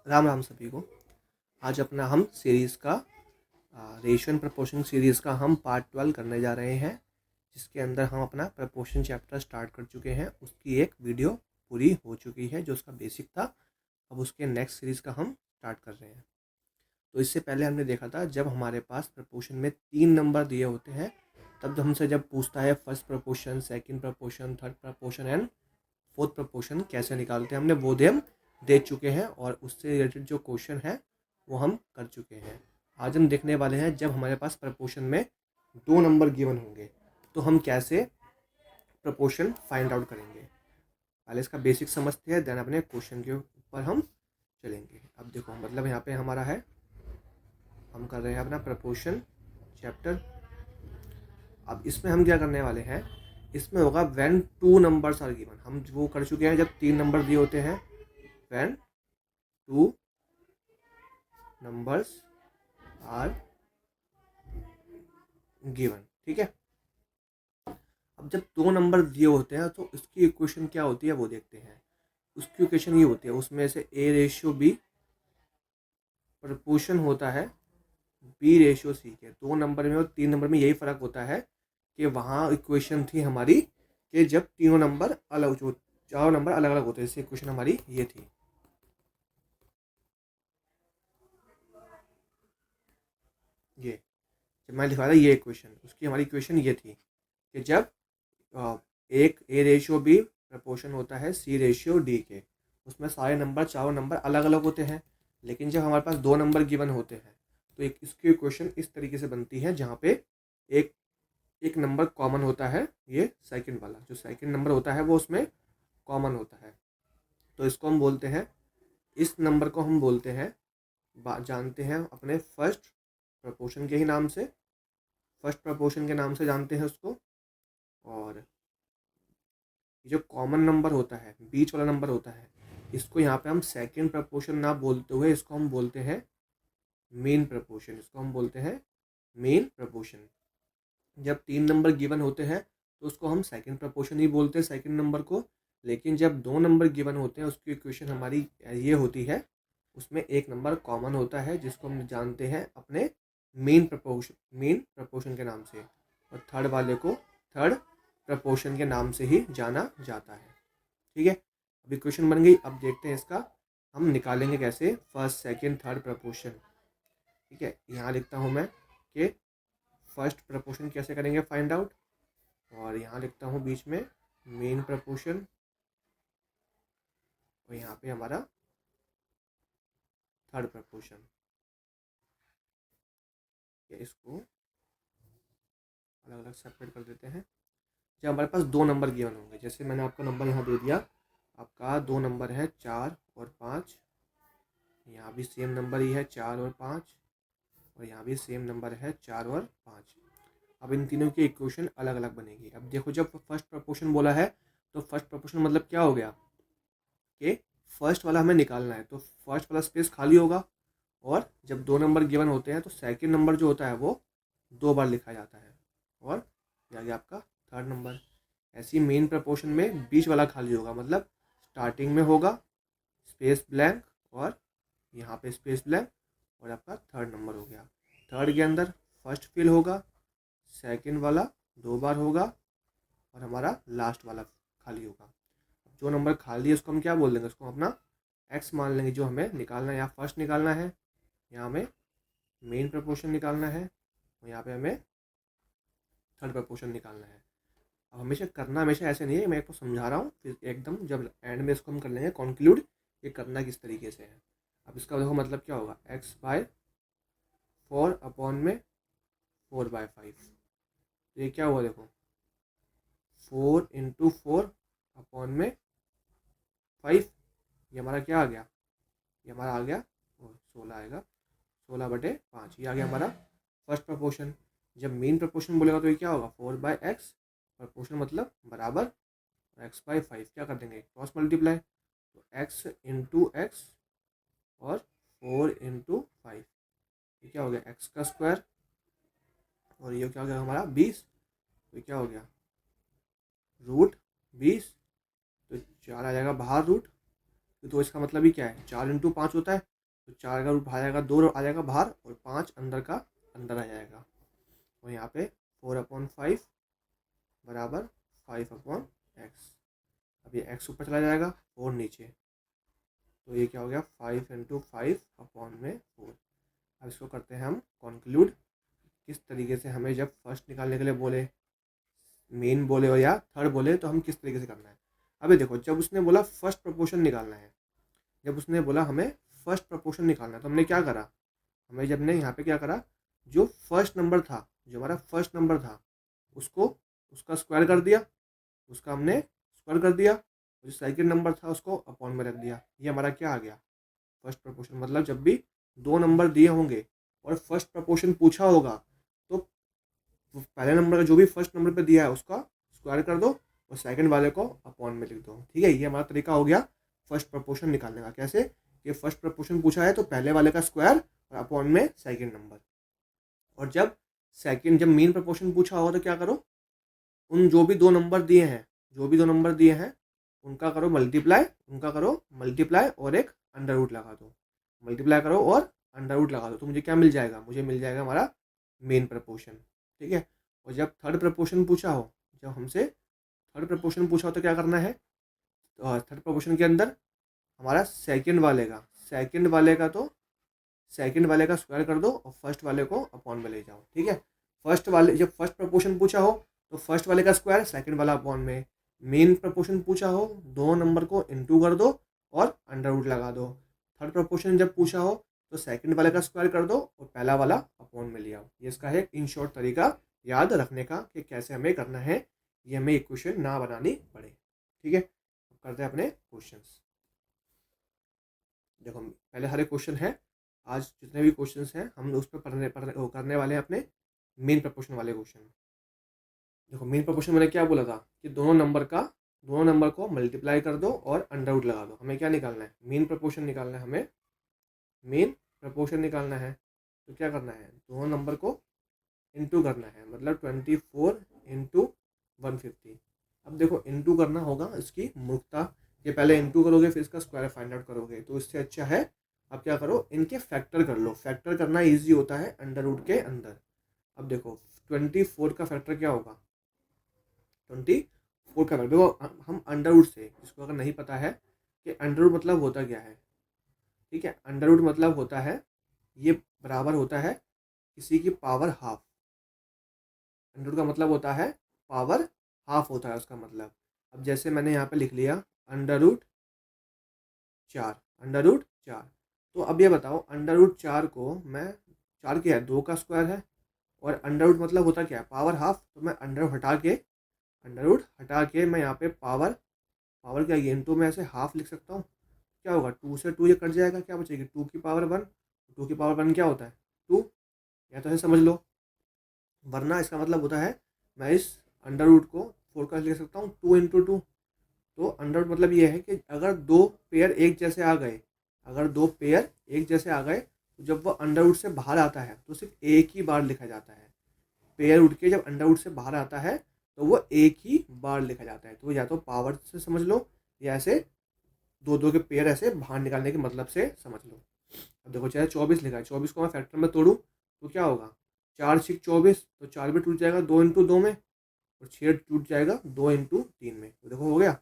राम राम सभी को। आज अपना हम सीरीज़ का रेशियो एंड प्रपोर्शन सीरीज़ का हम पार्ट 12 करने जा रहे हैं, जिसके अंदर हम अपना प्रपोर्शन चैप्टर स्टार्ट कर चुके हैं। उसकी एक वीडियो पूरी हो चुकी है जो उसका बेसिक था। अब उसके नेक्स्ट सीरीज़ का हम स्टार्ट कर रहे हैं। तो इससे पहले हमने देखा था जब हमारे पास प्रपोर्शन में 3 नंबर दिए होते हैं, तब हमसे जब पूछता है first proportion, second proportion, third proportion and fourth proportion कैसे निकालते हैं, हमने वो हम दे चुके हैं और उससे रिलेटेड जो क्वेश्चन है वो हम कर चुके हैं। आज हम देखने वाले हैं जब हमारे पास प्रपोर्शन में 2 नंबर गिवन होंगे तो हम कैसे प्रपोर्शन फाइंड आउट करेंगे। पहले इसका बेसिक समझते हैं, देन अपने क्वेश्चन के ऊपर हम चलेंगे। अब देखो मतलब यहाँ पे हमारा है, हम कर रहे हैं अपना प्रपोर्शन चैप्टर। अब इसमें हम क्या करने वाले हैं, इसमें होगा व्हेन 2 नंबर्स आर गिवन। हम वो कर चुके हैं जब 3 नंबर दिए होते हैं, व्हेन 2 नंबर्स आर गिवन। ठीक है, अब जब 2 नंबर दिए होते हैं तो इसकी इक्वेशन क्या होती है वो देखते हैं। उसकी इक्वेशन ये होती है, उसमें से ए रेशियो बी प्रपोर्शन होता है बी रेशियो सी के। 2 नंबर में और 3 नंबर में यही फ़र्क होता है कि वहाँ इक्वेशन थी हमारी कि जब तीनों नंबर अलग, जो चारों नंबर अलग अलग होते हैं, जैसे इक्वेशन हमारी ये थी। ये जब मैं लिखा था ये इक्वेशन, उसकी हमारी इक्वेशन ये थी कि जब एक ए रेशियो बी प्रपोर्शन होता है सी रेशियो डी के, उसमें सारे नंबर, चारों नंबर अलग अलग होते हैं। लेकिन जब हमारे पास 2 नंबर गिवन होते हैं तो एक इसकी इक्वेशन इस तरीके से बनती है जहाँ पे एक एक नंबर कॉमन होता है, ये सेकंड वाला जो सेकंड नंबर होता है वो उसमें कॉमन होता है। तो इसको हम बोलते हैं, इस नंबर को हम बोलते हैं, जानते हैं अपने फर्स्ट प्रपोर्शन के ही नाम से, फर्स्ट प्रपोर्शन के नाम से जानते हैं उसको। और ये जो कॉमन नंबर होता है, बीच वाला नंबर होता है, इसको यहाँ पे हम सेकंड प्रपोर्शन ना बोलते हुए इसको हम बोलते हैं मेन प्रपोर्शन। इसको हम बोलते हैं मेन प्रपोर्शन। जब 3 नंबर गिवन होते हैं तो उसको हम सेकंड प्रपोर्शन ही बोलते हैं, सेकंड नंबर को। लेकिन जब 2 नंबर गिवन होते हैं उसकी इक्वेशन हमारी ये होती है, उसमें एक नंबर कॉमन होता है जिसको हम जानते हैं अपने मेन प्रपोर्शन के नाम से, और थर्ड वाले को थर्ड प्रपोर्शन के नाम से ही जाना जाता है। ठीक है, अब इक्वेशन बन गई। अब देखते हैं इसका हम निकालेंगे कैसे फर्स्ट, सेकंड, थर्ड प्रपोर्शन। ठीक है, यहाँ लिखता हूँ मैं कि फर्स्ट प्रपोर्शन कैसे करेंगे फाइंड आउट, और यहाँ लिखता हूँ बीच में मेन प्रपोर्शन, और यहाँ पे हमारा थर्ड प्रपोर्शन। इसको अलग अलग सेपरेट कर देते हैं। जब हमारे पास 2 नंबर गिवन होंगे, जैसे मैंने आपका नंबर यहाँ दे दिया, आपका 2 नंबर है 4 और 5, यहाँ भी सेम नंबर ही है 4 और 5, और यहाँ भी सेम नंबर है 4 और 5। अब इन तीनों की इक्वेशन अलग अलग बनेगी। अब देखो जब फर्स्ट प्रपोर्शन बोला है तो फर्स्ट प्रपोर्शन मतलब क्या हो गया कि फर्स्ट वाला हमें निकालना है, तो फर्स्ट वाला स्पेस खाली होगा। और जब 2 नंबर गिवन होते हैं तो सेकंड नंबर जो होता है वो 2 बार लिखा जाता है, और ये आ गया आपका थर्ड नंबर। ऐसी मेन प्रपोर्शन में बीच वाला खाली होगा, मतलब स्टार्टिंग में होगा स्पेस ब्लैंक और यहाँ पे स्पेस ब्लैंक, और आपका थर्ड नंबर हो गया। थर्ड के अंदर फर्स्ट फिल होगा, सेकंड वाला 2 बार होगा, और हमारा लास्ट वाला खाली होगा। जो नंबर खाली है उसको हम क्या बोल देंगे, उसको अपना एक्स मान लेंगे, जो हमें निकालना है। यहाँ फर्स्ट निकालना है, यहाँ हमें मेन प्रपोर्शन निकालना है, और यहाँ पे हमें थर्ड प्रपोर्शन निकालना है। अब हमेशा ऐसे नहीं है, मैं आपको समझा रहा हूँ, फिर एकदम जब एंड में इसको हम कर लेंगे कंक्लूड ये करना किस तरीके से है। अब इसका देखो मतलब क्या होगा, एक्स बाय 4 अपॉन में 4/5। तो ये क्या हुआ देखो, 4 इंटू 4 अपॉन में 5, ये हमारा क्या आ गया, ये हमारा आ गया 16 आएगा, 16/5 ये आ गया हमारा फर्स्ट प्रपोर्शन। जब मेन प्रपोर्शन बोलेगा तो ये क्या होगा 4/x, प्रपोर्शन मतलब बराबर, x/5 क्या कर देंगे क्रॉस मल्टीप्लाई, तो x इंटू एक्स और 4 इंटू 5, ये क्या हो गया x का स्क्वायर, और ये क्या हो गया हमारा 20, तो क्या हो गया √20, तो 4 आ जाएगा बाहर रूट। तो इसका मतलब ही क्या है, 4 इंटू 5 होता है, तो 4 का रूट बाहर आएगा, 2 आ जाएगा बाहर और 5 अंदर का अंदर आ जाएगा। और यहाँ पे 4/5 बराबर 5/x। अब ये x ऊपर चला जाएगा, 4 नीचे, तो ये क्या हो गया 5 × 5/4। अब इसको करते हैं हम कंक्लूड। किस तरीके से हमें जब फर्स्ट निकालने के लिए बोले, मेन बोले हो या थर्ड बोले, तो हम किस तरीके से करना है। अभी देखो, जब उसने बोला फर्स्ट प्रपोर्शन निकालना है, जब उसने बोला हमें फर्स्ट प्रपोर्शन निकालना है, तो हमने क्या करा, हमें जब ने यहाँ पे क्या करा, जो फर्स्ट नंबर था, जो हमारा फर्स्ट नंबर था, उसको उसका स्क्वायर कर दिया, उसका हमने स्क्वायर कर दिया। जो सेकंड नंबर था उसको अपॉन में रख दिया। ये हमारा क्या आ गया, फर्स्ट प्रपोर्शन। मतलब जब भी 2 नंबर दिए होंगे और फर्स्ट प्रपोर्शन पूछा होगा, तो पहले नंबर का जो भी फर्स्ट नंबर पे दिया है उसका स्क्वायर कर दो और सेकंड वाले को अपॉन में लिख दो। ठीक है, ये हमारा तरीका हो गया फर्स्ट प्रपोर्शन निकालने का। कैसे कि फर्स्ट प्रपोर्शन पूछा है तो पहले वाले का स्क्वायर और अपॉन में सेकंड नंबर। और जब मेन प्रपोर्शन पूछा होगा तो क्या करो, उन जो भी 2 नंबर दिए हैं, उनका करो मल्टीप्लाई और एक अंडर रूट लगा दो। मल्टीप्लाई करो और अंडर रूट लगा दो, तो मुझे क्या मिल जाएगा, मुझे मिल जाएगा हमारा मेन प्रपोर्शन। ठीक है। और जब थर्ड प्रपोर्शन पूछा हो, जब हमसे थर्ड प्रपोर्शन पूछा हो तो क्या करना है, तो थर्ड प्रपोर्शन के अंदर हमारा सेकंड वाले का स्क्वायर कर दो और फर्स्ट वाले को अपॉन में ले जाओ। ठीक है। जब फर्स्ट प्रपोर्शन पूछा हो तो फर्स्ट वाले का स्क्वायर, सेकंड वाला अपॉन में। मेन प्रपोर्शन पूछा हो, 2 नंबर को इनटू कर दो और अंडर रूट लगा दो। थर्ड प्रपोर्शन जब पूछा हो तो सेकंड वाले का स्क्वायर कर दो और पहला वाला अपॉन में ले आओ। ये इसका है इन शॉर्ट तरीका याद रखने का कि कैसे हमें करना है, ये हमें इक्वेशन ना बनानी पड़े। ठीक है, अब करते हैं अपने क्वेश्चंस। देखो पहले हर एक क्वेश्चन है, आज जितने भी क्वेश्चंस हैं हम उस पर करने वाले हैं अपने मेन प्रपोर्शन वाले क्वेश्चन। देखो मेन प्रपोर्शन मैंने क्या बोला था कि दोनों नंबर को मल्टीप्लाई कर दो और अंडर रूट लगा दो। हमें क्या निकालना है, मेन प्रपोर्शन निकालना है। हमें मेन प्रपोर्शन निकालना है तो क्या करना है, दोनों नंबर को इनटू करना है, मतलब 24 × 150। अब देखो इनटू करना होगा, इसकी मूर्खता ये पहले इनटू करोगे फिर इसका स्क्वायर फाइंड आउट करोगे, तो इससे अच्छा है अब क्या करो, इनके फैक्टर कर लो। फैक्टर करना ईजी होता है अंडर रूट के अंदर। अब देखो 24 का फैक्टर क्या होगा, 24 का फैक्टर देखो, हम अंडर रूट से, जिसको अगर नहीं पता है कि अंडर रूट मतलब होता क्या है, ठीक है, अंडर रूट मतलब होता है, ये बराबर होता है किसी की पावर हाफ। अंडर रूट का मतलब होता है पावर हाफ होता है उसका मतलब। अब जैसे मैंने यहाँ पे लिख लिया अंडर रूट 4, तो अब ये बताओ अंडर रूट 4 को मैं, 4 क्या है, 2 का स्क्वायर है, और अंडर रूट मतलब होता क्या है, पावर हाफ। तो मैं अंडर रूट हटा के मैं यहाँ पे पावर क्या है, इनटू में ऐसे हाफ लिख सकता हूँ। क्या होगा, 2 से 2 ये कट जाएगा, क्या बचेगी 2 की पावर 1। 2 की पावर 1 क्या होता है 2, या तो ऐसे समझ लो, वरना इसका मतलब होता है मैं इस अंडर रूट को 4 का लिख सकता हूँ 2 × 2। तो अंडर रूट मतलब ये है कि अगर 2 पेयर एक जैसे आ गए, तो जब वो अंडर रूट से बाहर आता है तो सिर्फ एक ही बार लिखा जाता है। पेयर उठ के जब अंडर रूट से बाहर आता है तो वो एक ही बार लिखा जाता है। तो या तो पावर से समझ लो या ऐसे 2 के पेयर ऐसे बाहर निकालने के मतलब से समझ लो। अब देखो चाहे 24 लिखा है, 24 को मैं फैक्टर में तोड़ूँ तो क्या होगा, 4 × 24, तो 4 भी टूट जाएगा 2 × 2 में, और 6 टूट जाएगा 2 × 3 में। तो देखो हो गया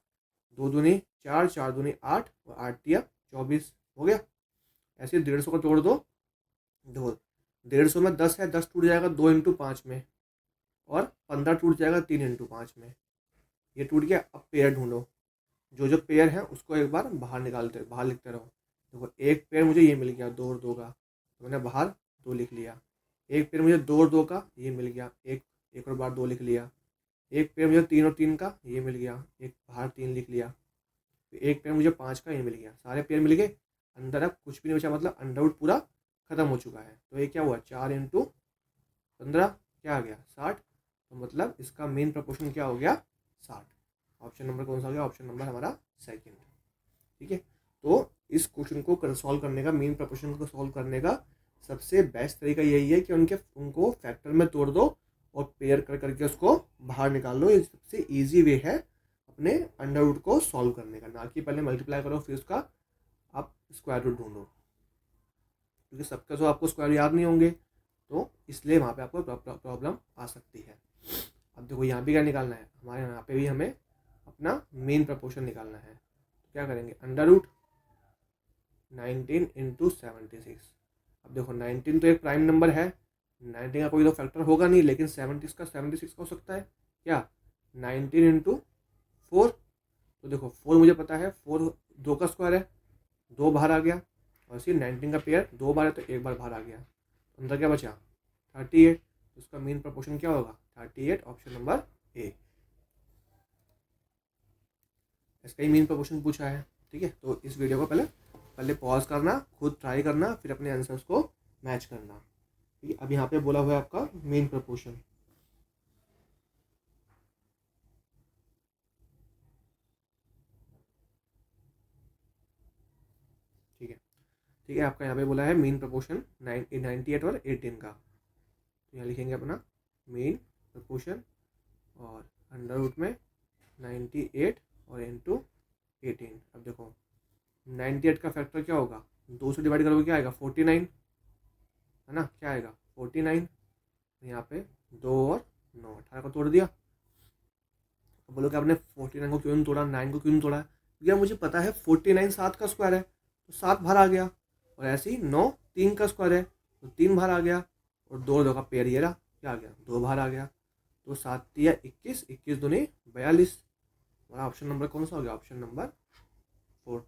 2 दूनी 4, 4 दूनी 8 और 8 × 24 हो गया। ऐसे 150 को तोड़ दो, देखो 150 में 10 है, 10 टूट जाएगा 2 × 5 में, और 15 टूट जाएगा 3 × 5 में। ये टूट गया। अब पेयर ढूंढो, जो पेयर है उसको एक बार बाहर लिखते रहो। देखो एक पेयर मुझे ये मिल गया 2 और 2 का, तो मैंने बाहर 2 लिख लिया। एक पेयर मुझे 2 और 2 का ये मिल गया, एक और बार 2 लिख लिया। एक पेयर मुझे 3 और 3 का ये मिल गया, एक बाहर 3 लिख लिया। एक पेयर मुझे 5 का ये मिल गया, सारे पेयर मिल गए। अंदर अब कुछ भी नहीं बचा, मतलब अंडर रूट पूरा खत्म हो चुका है। तो ये क्या हुआ 4 × 15 क्या आ गया 60। तो मतलब इसका मेन प्रपोर्शन क्या हो गया 60। ऑप्शन नंबर कौन सा हो गया, ऑप्शन नंबर हमारा सेकंड। ठीक है। तो इस क्वेश्चन को सॉल्व करने का, मेन प्रपोर्शन को सॉल्व करने का सबसे बेस्ट तरीका यही है कि उनको फैक्टर में तोड़ दो और पेयर करके उसको बाहर निकाल लो। ये सबसे ईजी वे है अपने अंडर रूट को सॉल्व करने का, ना कि पहले मल्टीप्लाई करो फिर उसका आप स्क्वायर रूट ढूंढो। क्योंकि सबका जो आपको स्क्वायर याद नहीं होंगे, तो इसलिए वहाँ पे आपको प्रॉब्लम आ सकती है। अब देखो यहाँ भी क्या निकालना है, हमारे यहाँ पे भी हमें अपना मेन प्रपोर्शन निकालना है। तो क्या करेंगे, अंडर रूट 19 इंटू 76। अब देखो 19 तो एक प्राइम नंबर है, 19 का कोई तो फैक्टर होगा नहीं, लेकिन 76 का हो सकता है क्या, 19 इंटू 4। तो देखो 4 मुझे पता है, 4 2 का स्क्वायर है, 2 बाहर आ गया, और इसी 19 का पेयर 2 बार है तो एक बार बाहर आ गया, अंदर क्या बचा 38। तो उसका मेन प्रपोर्शन क्या होगा 38, ऑप्शन नंबर ए। इसका ही मेन प्रपोर्शन पूछा है। ठीक है, तो इस वीडियो को पहले पॉज करना, खुद ट्राई करना, फिर अपने आंसर्स को मैच करना। ठीक है, अब यहाँ पे बोला हुआ है आपका मेन प्रपोर्शन। ठीक है, आपका यहाँ पे बोला है मेन प्रपोर्शन 98 और 18 का। तो यहाँ लिखेंगे अपना मेन प्रपोर्शन और अंडर रूट में 98 और इंटू 18। अब देखो 98 का फैक्टर क्या होगा, 2 से डिवाइड करोगे क्या आएगा 49, है ना, क्या आएगा 49। यहाँ पे 2 और 9, 18 को तोड़ दिया। अब बोलो कि आपने 49 को क्यों नहीं तोड़ा, 9 को क्यों नहीं तोड़ा, क्योंकि मुझे पता है 49 7 का स्क्वायर है तो 7 बाहर आ गया, और ऐसे ही 9 3 का स्क्वायर है तो 3 बाहर आ गया, और 2 2 का पेयर ये रहा, क्या आ गया 2 बाहर आ गया। तो 7 3 21, 21 दूनी 42। हमारा ऑप्शन नंबर कौन सा हो गया, ऑप्शन नंबर 4।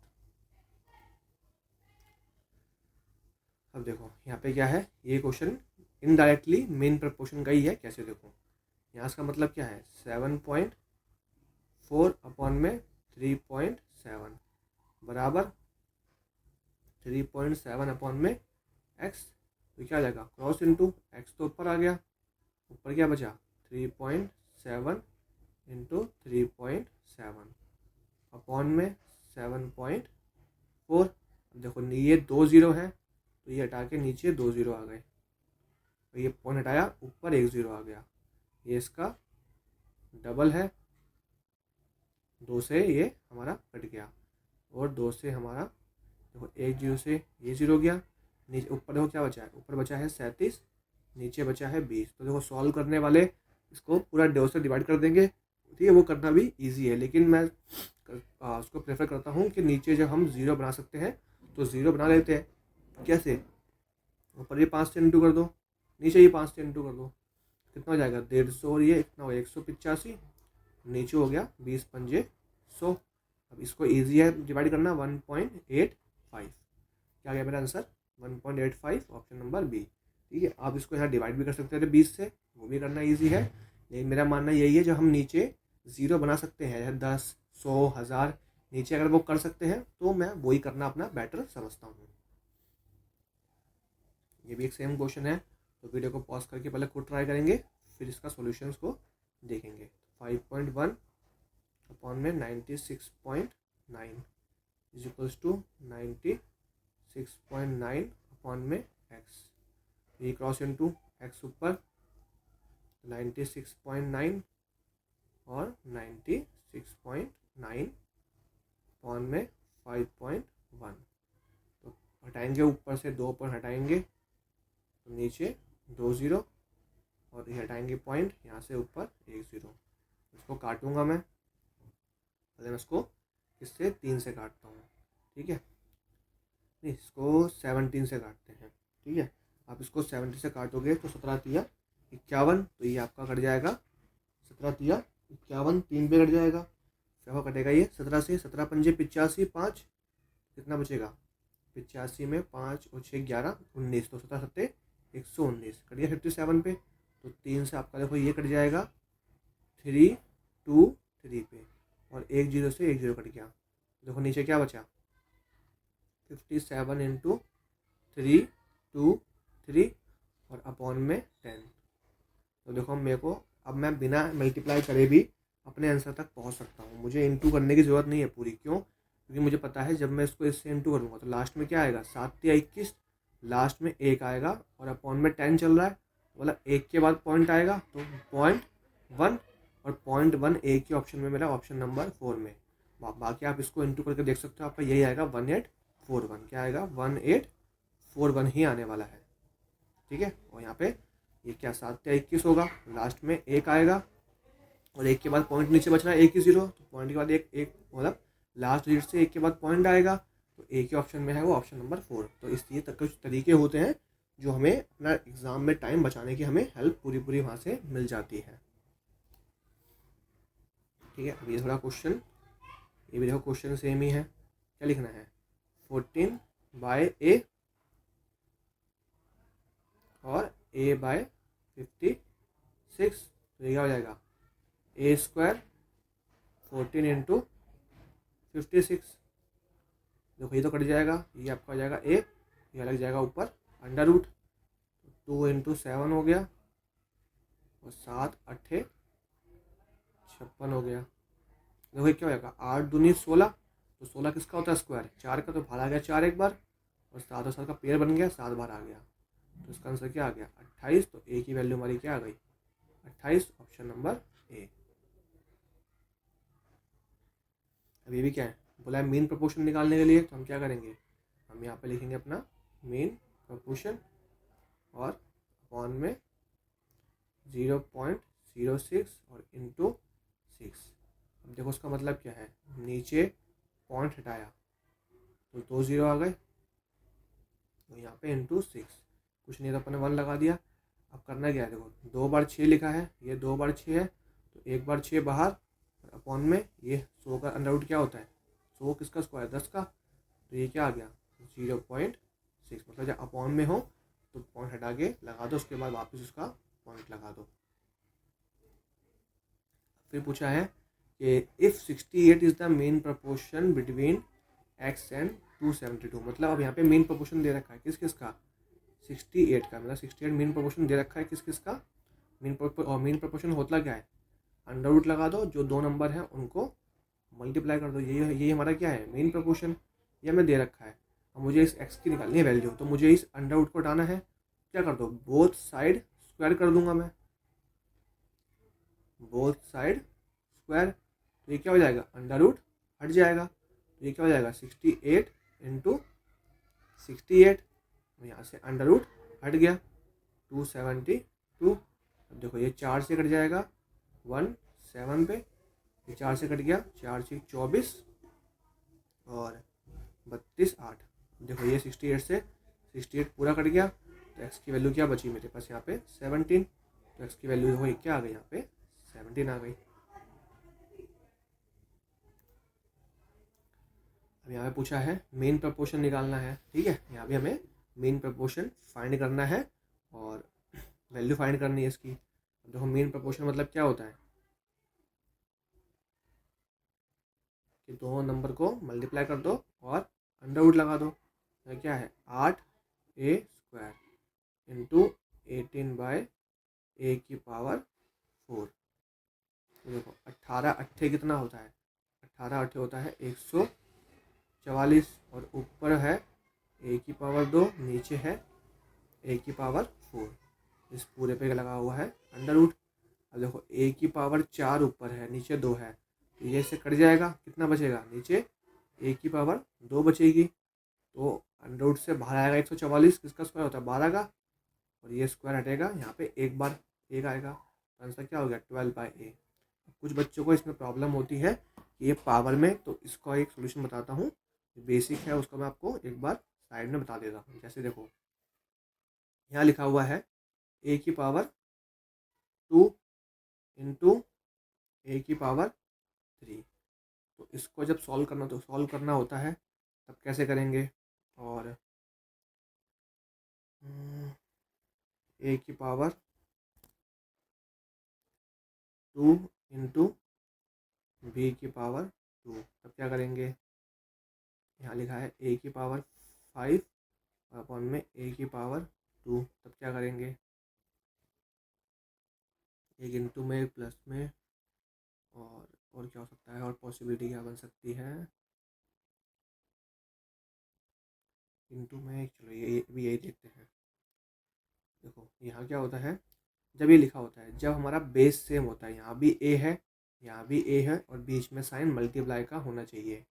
अब देखो यहाँ पे क्या है, ये क्वेश्चन इनडायरेक्टली मेन प्रपोर्शन का ही है। कैसे देखो, यहाँ इसका मतलब क्या है 7.4 अपॉन में 3.7 बराबर 3.7 अपॉन में x। तो क्या आ जाएगा क्रॉस इंटू एक्स, तो ऊपर आ गया, ऊपर क्या बचा 3.7 इंटू 3.7 अपॉन में 7.4। देखो ये 2 0 है तो ये हटा के नीचे 2 0 आ गए, और ये पॉइंट हटाया ऊपर 1 0 आ गया। ये इसका डबल है, 2 से ये हमारा कट गया, और 2 से हमारा देखो 1 0 से ये 0 गया, नीचे ऊपर देखो क्या बचा है, ऊपर बचा है 37, नीचे बचा है 20। तो देखो सॉल्व करने वाले इसको पूरा 2 से डिवाइड कर देंगे। ठीक है, वो करना भी इजी है, लेकिन मैं उसको प्रेफर करता हूँ कि नीचे जब हम 0 बना सकते हैं तो 0 बना लेते हैं। कैसे, ऊपर ये 5 से इंटू कर दो, नीचे ये 5 से इंटू कर दो, कितना हो जाएगा 150, और ये कितना हो गया 185, नीचे हो गया 20 पंजे 100। अब इसको ईजी है डिवाइड करना, 1.85, क्या गया मेरा आंसर 1.85, ऑप्शन नंबर बी। ठीक है, आप इसको यहाँ डिवाइड भी कर सकते थे 20 से, वो भी करना ईजी है, लेकिन मेरा मानना यही है जो हम नीचे 0 बना सकते हैं 10 100 1000 नीचे अगर वो कर सकते हैं तो मैं वही करना अपना बेटर समझता हूँ। ये भी एक सेम क्वेश्चन है, तो वीडियो को पॉज करके पहले खुद ट्राई करेंगे, फिर इसका सॉल्यूशंस को देखेंगे। 5.1 अपॉन में 96.9 इज इक्वल्स टू 96.9 अपॉन में एक्स, ये क्रॉस इंटू एक्स ऊपर 96.9 और 96.9 अपॉन में 5.1। तो हटाएंगे ऊपर से 2 पर हटाएंगे तो नीचे 2 0, और ये हटाएंगे पॉइंट, यहाँ से ऊपर 1 0। इसको काटूंगा मैं, पहले मैं इसको किससे 3 से काटता हूँ। ठीक है, नहीं इसको 17 से काटते हैं। ठीक है, आप इसको 70 से काटोगे तो 17 तिया 51, तो ये आपका कट जाएगा 17 तिया 51, 3 पे कट जाएगा, फिर कटेगा ये 17 से, 17 पंजे 85, 5 कितना बचेगा 85 में 5 और 6 11 19, तो 17 सत्ते 119 कट गया 57 पे। तो 3 से आपका देखो ये कट जाएगा 3 2 3 पे, और 1 0 से 1 0 कट गया। देखो नीचे क्या बचा 57 इंटू 3 2 3 और अपॉन में 10। तो देखो मेरे को अब मैं बिना मल्टीप्लाई करे भी अपने आंसर तक पहुंच सकता हूं, मुझे इंटू करने की ज़रूरत नहीं है पूरी। क्यों, क्योंकि मुझे पता है जब मैं इसको इससे इंटू करूँगा तो लास्ट में क्या आएगा 7 या 21, लास्ट में 1 आएगा, और अपॉन में 10 चल रहा है, मतलब 1 के बाद पॉइंट आएगा तो 0.1, और 0.1 एक ही ऑप्शन में मेरा ऑप्शन नंबर 4 में। बाकी आप इसको इंटू करके देख सकते हो, आपका यही आएगा 1841। क्या आएगा 41 ही आने वाला है, ठीक है। और यहाँ पे ये क्या 7 या 21 होगा, लास्ट में 1 आएगा और 1 के बाद पॉइंट नीचे बच रहा है 1 ही 0, तो पॉइंट के बाद एक मतलब लास्ट डिजिट से 1 के बाद पॉइंट आएगा, तो एक ही ऑप्शन में है वो ऑप्शन नंबर 4। तो इसलिए कुछ तरीके होते हैं जो हमें अपना एग्ज़ाम में टाइम बचाने की हमें हेल्प पूरी वहाँ से मिल जाती है, ठीक है। अब ये थोड़ा क्वेश्चन, ये भी देखो क्वेश्चन सेम ही है। क्या लिखना है, 14/a और a/56, तो ये क्या हो जाएगा a² 14 इंटू 56। देखो ये तो कट जाएगा, ये आपका हो जाएगा a, ये लग जाएगा ऊपर अंडर रूट, 2 इंटू 7 हो गया और 7 8 56 हो गया। देखो ये क्या हो जाएगा 8 दूनी 16, तो 16 किसका होता है स्क्वायर, 4 का, तो बाहर आ गया 4 एक बार और 7 और 7 का पेयर बन गया, 7 बार आ गया, तो इसका आंसर क्या आ गया 28। तो ए की वैल्यू हमारी क्या आ गई 28, ऑप्शन नंबर ए। अब ये भी क्या है, बोला है मीन प्रोपोर्शन निकालने के लिए, तो हम क्या करेंगे, हम यहाँ पे लिखेंगे अपना मीन प्रोपोर्शन और अपॉन में 0.06 और इंटू 6। अब देखो उसका मतलब क्या है, नीचे पॉइंट हटाया तो 2 0 आ गए, तो यहाँ पे इंटू 6, कुछ नहीं तो अपने 1 लगा दिया। अब करना क्या है, देखो 2 बार 6 लिखा है, ये 2 बार 6 है, तो 1 बार 6 बाहर और अपॉन में ये 100 का अंडर रूट क्या होता है 100 किसका स्क्वायर 10 का, तो ये क्या आ गया 0.6, मतलब जब अपॉन में हो तो पॉइंट हटा के लगा दो, उसके बाद वापस उसका पॉइंट लगा दो। फिर पूछा है कि if 68 is the main proportion between x and 272, मतलब अब यहाँ पे मेन प्रपोर्शन दे रखा है किस किस का 68 का, मतलब 68 मेन प्रपोर्शन दे रखा है किस किस का मेन प्रपोर्शन होता क्या है, अंडर रूट लगा दो, जो 2 नंबर हैं उनको मल्टीप्लाई कर दो, यही हमारा क्या है मेन प्रपोर्शन, ये हमें दे रखा है। अब मुझे इस x की निकालनी है वैल्यू, तो मुझे इस अंडर रूट को हटाना है, क्या कर दो बोथ साइड स्क्वायर कर दूंगा मैं, बोथ साइड स्क्वायर, तो ये क्या हो जाएगा अंडर रूट हट जाएगा, तो ये क्या हो जाएगा 68 इंटू 68, यहाँ से अंडर रूट हट गया 272। अब देखो ये 4 से कट जाएगा 1 7 पे, ये 4 से कट गया, 4 से 24 और 32 8। देखो ये 68 से 68 पूरा कट गया, तो x की वैल्यू क्या बची मेरे पास यहाँ पे 17, तो x की वैल्यू देखो क्या आ गई यहाँ पे 17 आ गई। अब यहाँ पे पूछा है मेन प्रपोर्शन निकालना है, ठीक है, यहाँ भी हमें मेन प्रपोर्शन फाइंड करना है और वैल्यू फाइंड करनी है इसकी। अब देखो मेन प्रपोर्शन मतलब क्या होता है कि दो नंबर को मल्टीप्लाई कर दो और अंडर रूट लगा दो, तो क्या है 8a² इंटू 18/a⁴। तो देखो 18 8 कितना होता है, 18 8 होता है 144 और ऊपर है a⁴, नीचे है a⁴, इस पूरे पे लगा हुआ है अंडर रूट। अब देखो a⁴ ऊपर है, नीचे 2 है, तो ये से कट जाएगा, कितना बचेगा नीचे a⁴ बचेगी, तो अंडर रूट से बाहर आएगा 144, किसका स्क्वायर होता है 12 का, और ये स्क्वायर हटेगा, यहाँ पे एक बार 1 आएगा, तो आंसर क्या हो गया 12/a। कुछ बच्चों को इसमें प्रॉब्लम होती है कि ये पावर में, तो इसका एक सोल्यूशन बताता हूँ, बेसिक है उसको मैं आपको एक बार साइड में बता देता हूँ। जैसे देखो यहाँ लिखा हुआ है a⁴ 2 इंटू a⁴3, तो इसको जब सॉल्व करना होता है तब कैसे करेंगे, और a⁴ 2 इंटू b⁴2, तब क्या करेंगे, यहाँ लिखा है a⁴ 5 अपॉन में a⁴2, तब क्या करेंगे, एक इंटू में एक प्लस में, और क्या हो सकता है, और पॉसिबिलिटी क्या बन सकती है, इंटू में, चलो ये भी यही देखते हैं। देखो यहाँ क्या होता है, जब ये लिखा होता है, जब हमारा बेस सेम होता है, यहाँ भी a है यहाँ भी a है और बीच में साइन मल्टीप्लाई का होना चाहिए,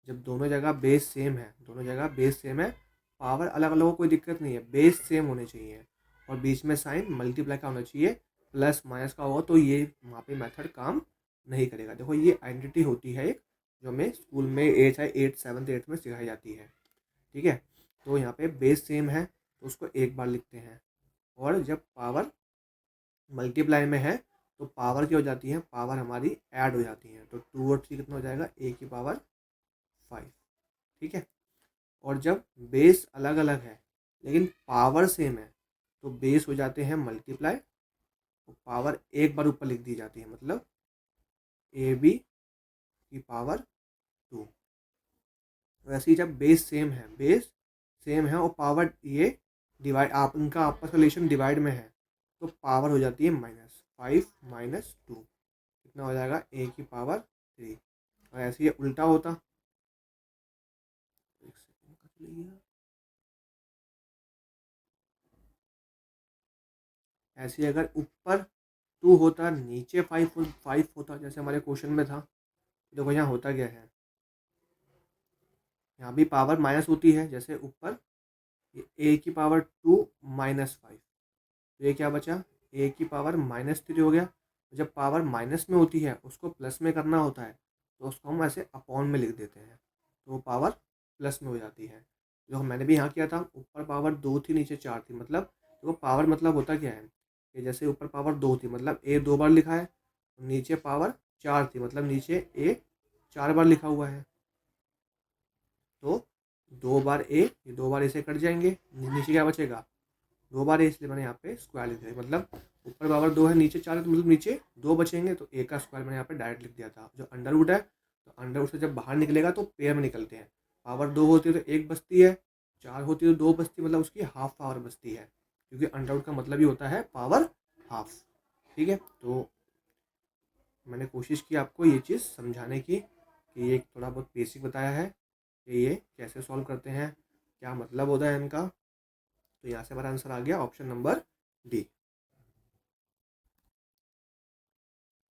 जब दोनों जगह बेस सेम है, दोनों जगह बेस सेम है पावर अलग अलग हो कोई दिक्कत नहीं है, बेस सेम होने चाहिए और बीच में साइन मल्टीप्लाई का होना चाहिए, प्लस माइनस का हो तो ये वहाँ पे मेथड काम नहीं करेगा। देखो ये आइडेंटिटी होती है एक, जो हमें स्कूल में 8 7 8 में सिखाई जाती है, ठीक है। तो यहाँ पे बेस सेम है तो उसको एक बार लिखते हैं, और जब पावर मल्टीप्लाई में है तो पावर क्या हो जाती है, पावर हमारी ऐड हो जाती है, तो 2 और 3 कितना हो जाएगा, ए की पावर 5, ठीक है। और जब बेस अलग अलग है लेकिन पावर सेम है तो बेस हो जाते हैं मल्टीप्लाई, तो पावर एक बार ऊपर लिख दी जाती है, मतलब ए बी की पावर 2। वैसे ही जब बेस सेम है और पावर ये डिवाइड, आप इनका आपस का रिलेशन डिवाइड में है तो पावर हो जाती है -5 -2, कितना हो जाएगा, ए की पावर 3। और ऐसे ही उल्टा होता, एक सेकंड का चलिए, ऐसे अगर ऊपर 2 होता नीचे 5 होता, जैसे हमारे क्वेश्चन में था। देखो यहाँ होता क्या है, यहाँ भी पावर माइनस होती है, जैसे ऊपर ए की पावर 2 -5, तो ये क्या बचा, ए की पावर -3 हो गया। जब पावर माइनस में होती है उसको प्लस में करना होता है तो उसको हम ऐसे अपॉन में लिख देते हैं, तो वो पावर प्लस में हो जाती है। जो मैंने भी यहाँ किया था, ऊपर पावर 2 थी नीचे 4 थी, मतलब देखो पावर मतलब होता क्या है कि जैसे ऊपर पावर 2 थी मतलब ए 2 बार लिखा है, नीचे पावर 4 थी मतलब नीचे ए 4 बार लिखा हुआ है, तो 2 बार ए, ये 2 बार ऐसे कट जाएंगे, नीचे क्या बचेगा, 2 बार ए, इसलिए मैंने यहाँ पे स्क्वायर लिख दिया, मतलब ऊपर पावर 2 है नीचे 4 है तो मतलब नीचे 2 बचेंगे, तो ए का स्क्वायर मैंने यहाँ पे डायरेक्ट लिख दिया था। जो अंडर रूट है तो अंडर रूट से जब बाहर निकलेगा तो पेयर में निकलते हैं, पावर 2 होती है तो 1 बचती है, 4 होती है तो 2 बचती है, मतलब उसकी हाफ पावर बचती है, क्योंकि अंडर रूट का मतलब ही होता है पावर हाफ, ठीक है। तो मैंने कोशिश की आपको ये चीज़ समझाने की कि ये थोड़ा बहुत बेसिक बताया है कि ये कैसे सॉल्व करते हैं, क्या मतलब होता है इनका। तो यहाँ से हमारा आंसर आ गया ऑप्शन नंबर डी।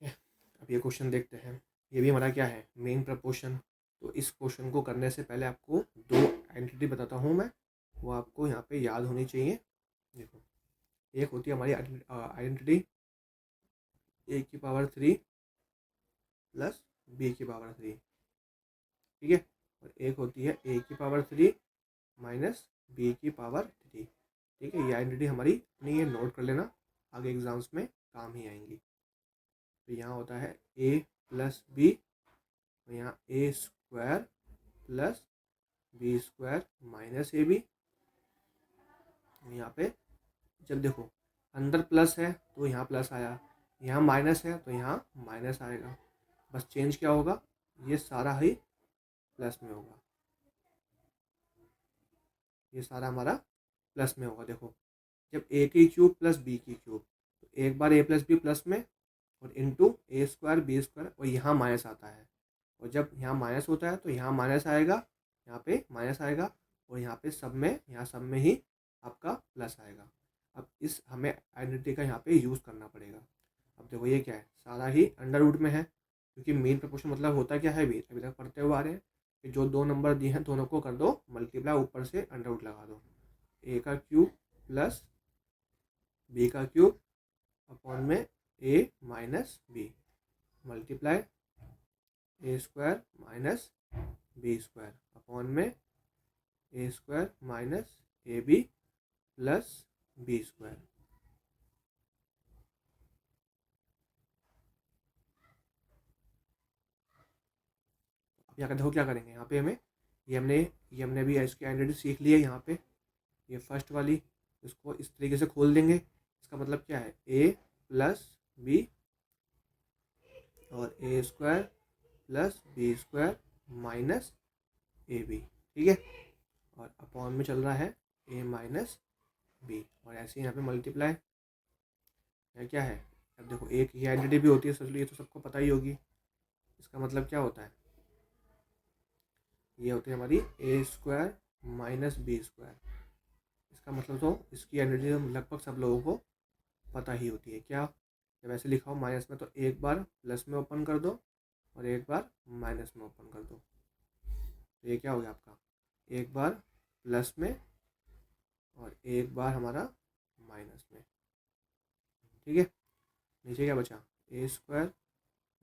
अब ये क्वेश्चन देखते हैं, ये भी हमारा क्या है, मेन प्रपोर्शन। तो इस क्वेश्चन को करने से पहले आपको 2 आइडेंटिटी बताता हूँ मैं, वो आपको यहाँ पे याद होनी चाहिए। देखो एक होती है हमारी आइडेंटिटी ए की पावर 3 प्लस बी की पावर 3, ठीक है। और एक होती है ए की पावर 3 माइनस बी की पावर 3, ठीक है। ये आइडेंटिटी हमारी अपनी, ये नोट कर लेना, आगे एग्जाम्स में काम ही आएंगी। तो यहाँ होता है ए प्लस बी, तो यहाँ A square plus B square minus A B. यहाँ पे जब देखो अंदर प्लस है तो यहाँ प्लस आया, यहाँ माइनस है तो यहाँ माइनस आएगा, बस चेंज क्या होगा, ये सारा ही प्लस में होगा, ये सारा हमारा प्लस में होगा। देखो जब ए की क्यूब प्लस बी की क्यूब, तो एक बार ए प्लस बी प्लस में और into A square B square, और यहाँ माइनस आता है, और जब यहाँ माइनस होता है तो यहाँ माइनस आएगा, यहाँ पे माइनस आएगा, और यहाँ पे सब में, यहाँ सब में ही आपका प्लस आएगा। अब इस हमें आइडेंटिटी का यहाँ पे यूज़ करना पड़ेगा। अब देखो ये क्या है, सारा ही अंडर रूट में है, क्योंकि मेन प्रपोर्शन मतलब होता क्या है, भी अभी तक पढ़ते हुए आ रहे हैं कि जो 2 नंबर दिए हैं दोनों को कर दो मल्टीप्लाई, ऊपर से अंडर रूट लगा दो, ए का क्यूब प्लस बी का क्यूब अपॉन में A minus B multiply A square minus B square upon में A square minus A B plus B square. अब यहाँ का देखो क्या करेंगे, यहाँ पे हमें ये हमने भी इसकी आइडेंटिटी सीख ली है। यहाँ पे ये फर्स्ट वाली, इसको इस तरीके से खोल देंगे, इसका मतलब क्या है, ए प्लस बी और A square plus B square minus A B, ठीक है। और अपॉन में चल रहा है ए माइनस बी, और ऐसे यहाँ पे मल्टीप्लाई है क्या है। अब देखो एक ये आइडेंटिटी भी होती है, सोच लो ये तो सबको पता ही होगी, इसका मतलब क्या होता है, ये होती है हमारी ए स्क्वायर माइनस बी स्क्वायर। इसका मतलब तो इसकी आइडेंटिटी लगभग सब लोगों को पता ही होती है, क्या, जब ऐसे लिखा हो माइनस में तो एक बार प्लस में ओपन कर दो और एक बार माइनस में ओपन कर दो, तो ये क्या हो गया आपका, एक बार प्लस में और एक बार हमारा माइनस में, ठीक है। नीचे क्या बचा, A square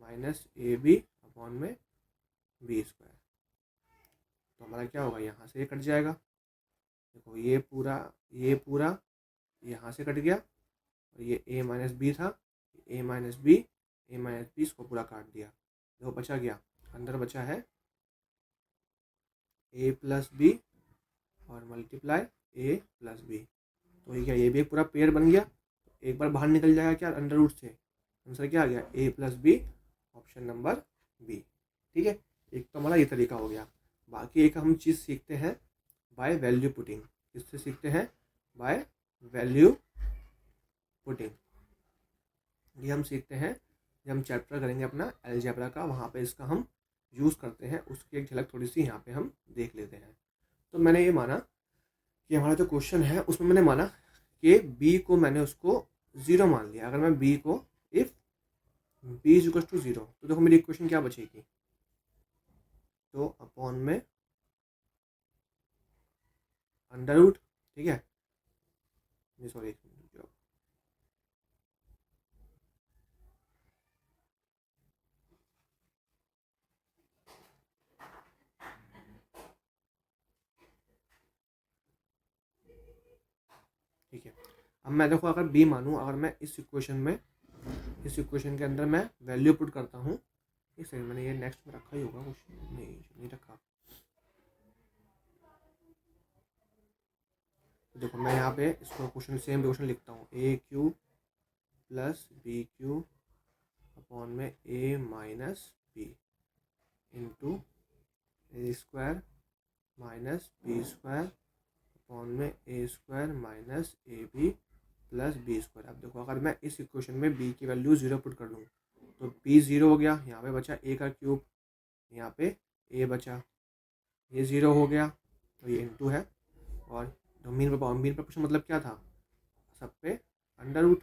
minus A B upon में बी स्क्वायर। तो हमारा क्या होगा, यहाँ से ये कट जाएगा, देखो ये पूरा यहाँ से कट गया, और ये ए माइनस बी था, ए माइनस बी इसको पूरा काट दिया। देखो बचा गया, अंदर बचा है ए प्लस बी और मल्टीप्लाई ए प्लस बी। तो ये क्या, ये भी एक पूरा पेयर बन गया। एक बार बाहर निकल जाएगा क्या, अंडर रूट से। आंसर क्या आ गया, A plus B, option number B, ठीक है। एक तो हमारा ये तरीका हो गया। बाकी एक हम चीज़ सीखते हैं बाय वैल्यू पुटिंग। किससे सीखते हैं, बाय वैल्यू पुटिंग। ये हम सीखते हैं जब हम चैप्टर करेंगे अपना अलजेब्रा का, वहाँ पे इसका हम यूज़ करते हैं। उसकी एक झलक थोड़ी सी यहाँ पे हम देख लेते हैं। तो मैंने ये माना कि हमारा जो क्वेश्चन है उसमें मैंने माना कि बी को मैंने उसको 0 मान लिया। अगर मैं बी को, if B is equal to 0, तो देखो मेरी इक्वेशन क्या बचेगी, तो अपॉन में अंडर रूट, ठीक है। सॉरी, ठीक है। अब मैं देखो अगर बी मानूँ, अगर मैं इस इक्वेशन के अंदर मैं वैल्यू पुट करता हूँ, एक सेकंड, मैंने ये नेक्स्ट में रखा ही होगा क्वेश्चन, नहीं रखा। तो देखो मैं यहाँ पे इसको क्वेश्चन सेम क्वेश्चन लिखता हूँ, A cube plus B cube upon में A minus B into A square minus B square upon में A square minus A B plus B square. अब देखो अगर मैं इस इक्वेशन में बी की वैल्यू 0 पुट कर दूँ, तो बी 0 हो गया, यहाँ पे बचा ए का क्यूब, यहाँ पे ए बचा, ये 0 हो गया, तो ये इंटू है। और मीन प्रपोर्शन मतलब क्या था, सब पे अंडर रूट,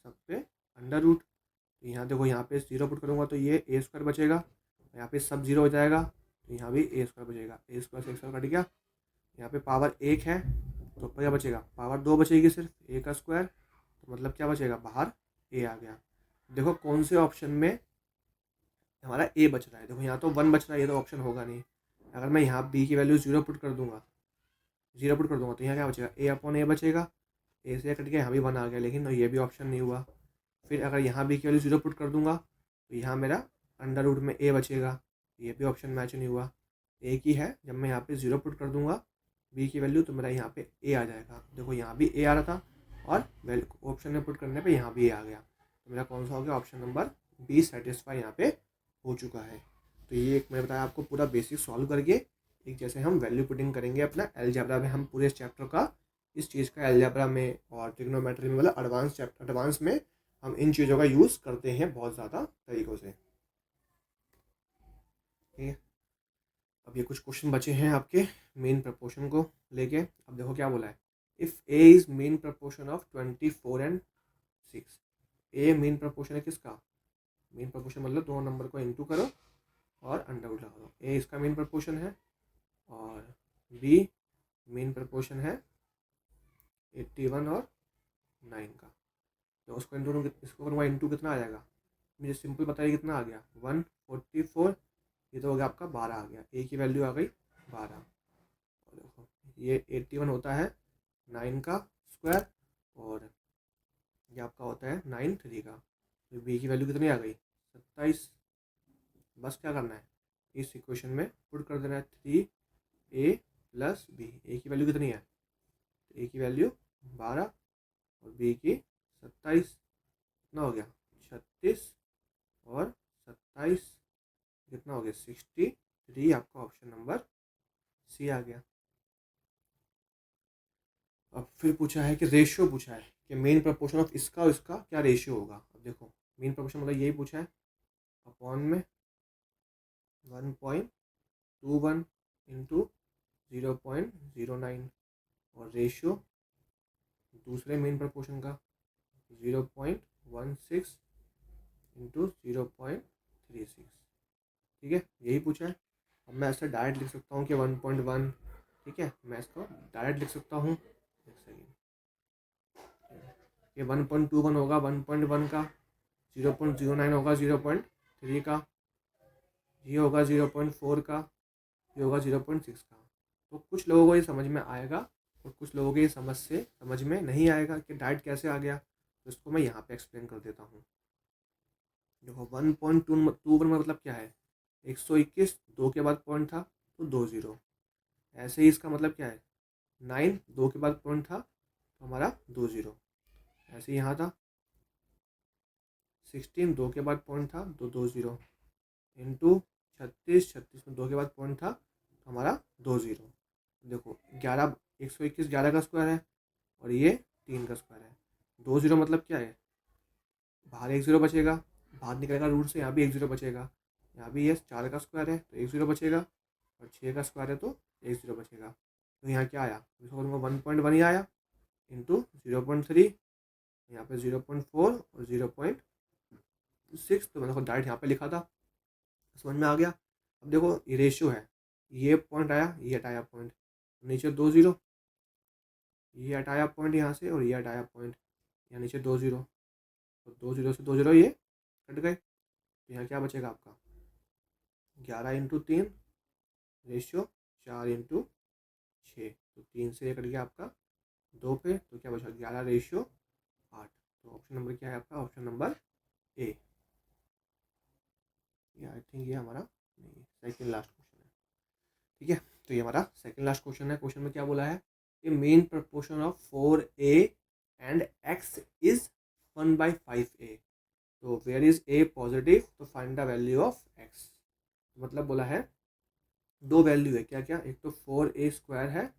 तो यहाँ देखो यहाँ पे 0 पुट करूँगा तो ये ए स्क्वायर बचेगा, यहाँ पे सब 0 हो जाएगा, तो यहाँ भी ए स्क्वायर बचेगा, ए स्क्वायर से स्क्वायर कट गया। यहाँ पे पावर 1 है तो क्या बचेगा, पावर 2 बचेगी सिर्फ, ए का स्क्वायर, तो मतलब क्या बचेगा, बाहर ए आ गया। देखो कौन से ऑप्शन में हमारा ए बच रहा है, देखो यहाँ तो 1 बच रहा है, ये तो ऑप्शन होगा नहीं। अगर मैं यहाँ बी की वैल्यू 0 पुट कर दूंगा तो यहाँ क्या बचेगा, ए अपॉन ए बचेगा, ए से कट गया, यहाँ भी 1 आ गया, लेकिन ये भी ऑप्शन नहीं हुआ। फिर अगर यहाँ बी की वैल्यू 0 पुट कर दूंगा तो यहाँ मेरा अंडर रूट में ए बचेगा, ये भी ऑप्शन मैच नहीं हुआ। एक ही है, जब मैं यहाँ पे 0 पुट कर दूंगा बी की वैल्यू तो मेरा यहाँ पे ए आ जाएगा। देखो यहाँ भी ए आ रहा था और ऑप्शन में पुट करने पे यहाँ भी ए आ गया, तो मेरा कौन सा हो गया, ऑप्शन नंबर बी सेटिस्फाई यहाँ पे हो चुका है। तो ये एक मैंने बताया आपको पूरा बेसिक सॉल्व करके, एक जैसे हम वैल्यू पुटिंग करेंगे अपना अलजेब्रा में, हम पूरे इस चैप्टर का, इस चीज़ का अलजेब्रा में और ट्रिग्नोमेट्री में, मतलब एडवांस में हम इन चीज़ों का यूज़ करते हैं बहुत ज़्यादा तरीक़ों से, ठीक है। अब ये कुछ क्वेश्चन बचे हैं आपके मेन प्रपोर्शन को लेके। अब देखो क्या बोला है, if A is main proportion of 24 and 6। A mean proportion है किसका, मेन प्रपोर्शन मतलब दो नंबर को इंटू करो और अंडर रूट लगा दो, ए इसका मेन प्रपोर्शन है, और बी मेन प्रपोर्शन है 81 और 9 का। तो उसको इंटू, इसको करूँगा इंटू, कितना आ जाएगा, मुझे सिंपल बताइए कितना आ गया, 144, ये तो हो गया आपका 12 आ गया, ए की वैल्यू आ गई 12। और देखो ये 81 होता है 9 का स्क्वायर, और ये आपका होता है 9 3 का, तो बी की वैल्यू कितनी आ गई, 27। बस क्या करना है, इस इक्वेशन में पुट कर देना है 3a प्लस बी। ए की वैल्यू कितनी है, ए की वैल्यू 12 और बी की 27, कितना हो गया 36 और 27, कितना हो गया 63। आपका ऑप्शन नंबर सी आ गया। अब फिर पूछा है कि रेशियो पूछा है कि मेन प्रपोर्शन ऑफ इसका और इसका क्या रेशियो होगा। अब देखो मेन प्रपोर्शन मतलब यही पूछा है, अपॉन में 1.21 इंटू 0.09, और रेशियो दूसरे मेन प्रपोर्शन का 0.16 इंटू 0.36, ठीक है, यही पूछा है। अब मैं ऐसे डायरेक्ट लिख सकता हूँ कि 1.1, ठीक है, मैं इसको डायरेक्ट लिख सकता हूँ। एक सेकेंड, ये 1.21 होगा 1.1 का, 0.09 होगा 0.3 का, ये होगा 0.4 का, ये होगा 0.6 का। तो कुछ लोगों को ये समझ में आएगा और कुछ लोगों को ये समझ में नहीं आएगा कि डायरेक्ट कैसे आ गया। तो इसको मैं यहाँ पे एक्सप्लेन कर देता हूँ। देखो 1.21 मतलब क्या है, 121, 2 के बाद पॉइंट था तो 2 0। ऐसे ही इसका मतलब क्या है, 9, 2 के बाद पॉइंट था तो हमारा 2 0। ऐसे ही यहाँ था 16, 2 के बाद पॉइंट था तो 2 0, इंटू 36, 36 में 2 के बाद पॉइंट था तो हमारा 2 0। देखो 11, 121 11 का स्क्वायर है और ये 3 का स्क्वायर है। 2 0 मतलब क्या है, बाहर 1 0 बचेगा, बाहर निकलेगा रूट से, यहाँ भी 1 0 बचेगा। यहाँ भी ये 4 का स्क्वायर है तो 1 0 बचेगा, और 6 का स्क्वायर है तो 1 0 बचेगा। तो यहाँ क्या आया, इसको 1.1 ही आया, इंटू 0.3, यहाँ पे 0.4 और 0.6। तो मैंने डायरेक्ट यहाँ पे लिखा था, समझ में आ गया। अब देखो ये रेशियो है, ये पॉइंट आया, ये हटाया पॉइंट, नीचे 2 0, ये हटाया पॉइंट यहाँ से और ये हटाया पॉइंट, यहाँ नीचे 2 0। तो 2 0 से 2 0 ये कट गए, तो यहाँ क्या बचेगा आपका 11 × 3 रेशियो 4 × 6। तो 3 से ये कट गया आपका 2 पे, तो क्या बचा 11 रेशियो 8। तो ऑप्शन नंबर क्या है आपका, option number A. I think ये हमारा नहीं, सेकेंड लास्ट क्वेश्चन है। ठीक है, तो ये हमारा सेकेंड लास्ट क्वेश्चन है। क्वेश्चन में क्या बोला है, A mean proportion of 4a and x is 1/5a। तो वेयर इज a पॉजिटिव, तो find the value of x। मतलब बोला है दो वैल्यू है, क्या क्या, एक तो 4a² है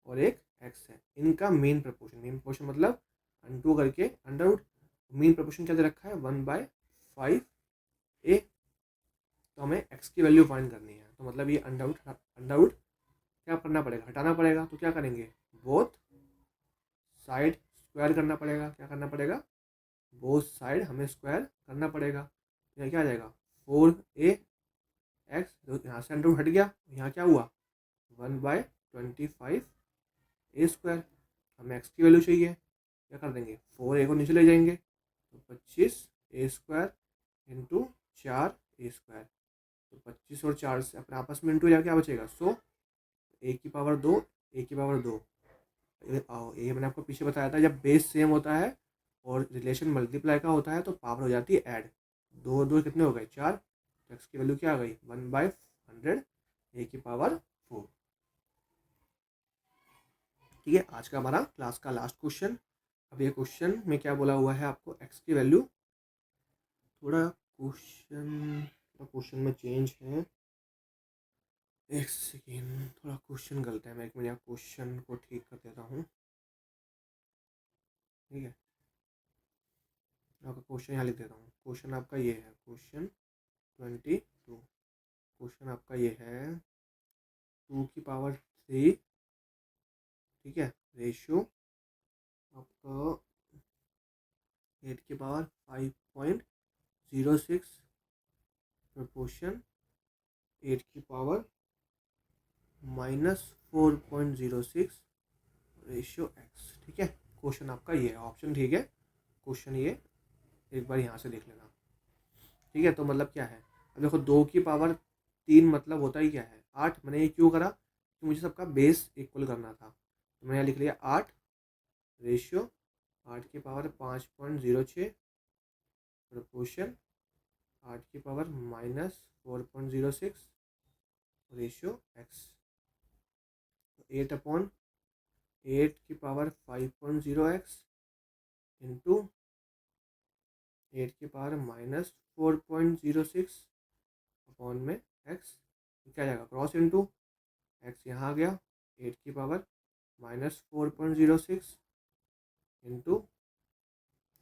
और एक x है, इनका मेन प्रपोर्शन मतलब अनटू करके अंडर रूट, मेन प्रपोर्शन क्या दे रखा है 1/5a। तो हमें x की वैल्यू फाइंड करनी है, तो मतलब ये अंडर रूट क्या करना पड़ेगा, हटाना पड़ेगा। तो क्या करेंगे, बोथ साइड स्क्वायर करना पड़ेगा। क्या करना पड़ेगा, बोथ साइड हमें स्क्वायर करना पड़ेगा। तो यहाँ क्या आ जाएगा 4ax, तो यहाँ से अंडर रूट हट गया, यहाँ क्या हुआ 1/25a²। हमें x की वैल्यू चाहिए, क्या कर देंगे 4a को नीचे ले जाएंगे, तो 25a² इंटू 4a²। तो 25 और 4 से अपने आपस में इंटू जाके क्या बचेगा 100, a की पावर 2, a की पावर 2। ये मैंने आपको पीछे बताया था, जब बेस सेम होता है और रिलेशन मल्टीप्लाई का होता है तो पावर हो जाती है ऐड। 2 2 कितने हो गए 4, तो एक्स की वैल्यू क्या आ गई 1/100 a की पावर 4। ठीक है, आज का हमारा क्लास का लास्ट क्वेश्चन। अब ये क्वेश्चन में क्या बोला हुआ है आपको, एक्स की वैल्यू, थोड़ा क्वेश्चन में चेंज है, एक सेकेंड, थोड़ा क्वेश्चन गलत है, मैं 1 मिनट क्वेश्चन को ठीक कर देता हूँ। ठीक है, आपका क्वेश्चन यहाँ लिख देता हूँ। क्वेश्चन आपका ये है, क्वेश्चन 22, क्वेश्चन आपका ये है 2 की पावर 3, ठीक है, रेशियो आपका 8 की पावर 5.06, प्रपोर्शन 8 की पावर -4.06 रेशियो x। ठीक है, क्वेश्चन आपका ये है, ऑप्शन ठीक है, क्वेश्चन ये एक बार यहाँ से देख लेना। ठीक है, तो मतलब क्या है, अब देखो 2 की पावर 3 मतलब होता ही क्या है 8। मैंने ये क्यों करा, कि मुझे सबका बेस इक्वल करना था, तो मैंने यहाँ लिख लिया 8 रेशियो 8 की पावर 5.06 प्रपोर्शन 8 की पावर -4.06 रेशियो x। 8/8 की पावर 5.0x इंटू 8 की पावर -4.06 अपॉन में x, क्या जाएगा क्रॉस इंटू x, यहाँ आ गया 8 की पावर -4.06 इंटू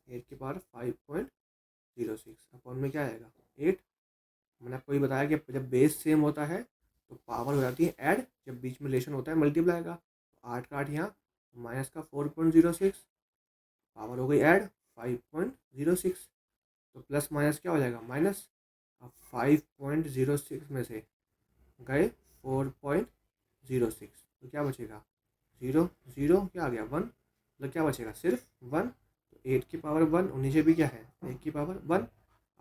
8 की पावर 5.06 अपॉन में क्या आएगा 8। मैंने आपको ये बताया कि जब बेस सेम होता है तो पावर हो जाती है ऐड, जब बीच में रिलेशन होता है मल्टीप्लाई का। तो 8 का 8 यहाँ, माइनस का 4.06, पावर हो गई ऐड 5.06, तो प्लस माइनस क्या हो जाएगा माइनस। अब 5.06 में से गए 4.06, तो क्या बचेगा 0 0 क्या आ गया 1, मतलब क्या बचेगा सिर्फ 1। तो 8 की पावर 1 और नीचे भी क्या है 1 की पावर 1,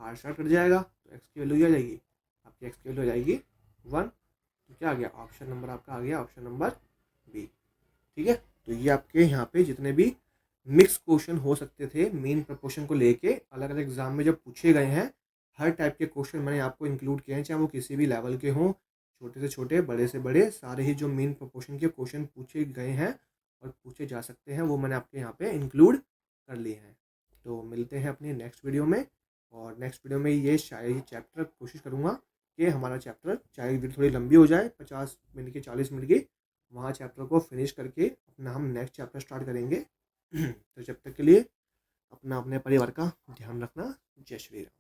8 से कट जाएगा तो x की वैल्यू क्या आ जाएगी, आपकी x की वैल्यू आ जाएगी 1। तो क्या आ गया ऑप्शन नंबर आपका आ गया ऑप्शन नंबर बी। ठीक है, तो ये आपके यहाँ पे जितने भी मिक्स क्वेश्चन हो सकते थे मीन प्रपोर्शन को लेके अलग अलग एग्जाम में जब पूछे गए हैं, हर टाइप के क्वेश्चन मैंने आपको इंक्लूड किए हैं, चाहे वो किसी भी लेवल के हों, छोटे से छोटे बड़े से बड़े, सारे ही जो मीन प्रपोर्शन के क्वेश्चन पूछे गए हैं और पूछे जा सकते हैं वो मैंने आपके यहाँ पे इंक्लूड कर लिए हैं। तो मिलते हैं अपनी नेक्स्ट वीडियो में, और नेक्स्ट वीडियो में ये शायद ये चैप्टर कोशिश करूँगा कि हमारा चैप्टर चाहे वीडियो थोड़ी लंबी हो जाए 50 मिनट की 40 मिनट की, वहाँ चैप्टर को फिनिश करके अपना हम नेक्स्ट चैप्टर स्टार्ट करेंगे। तो जब तक के लिए अपना अपने परिवार का ध्यान रखना। जय श्री राम।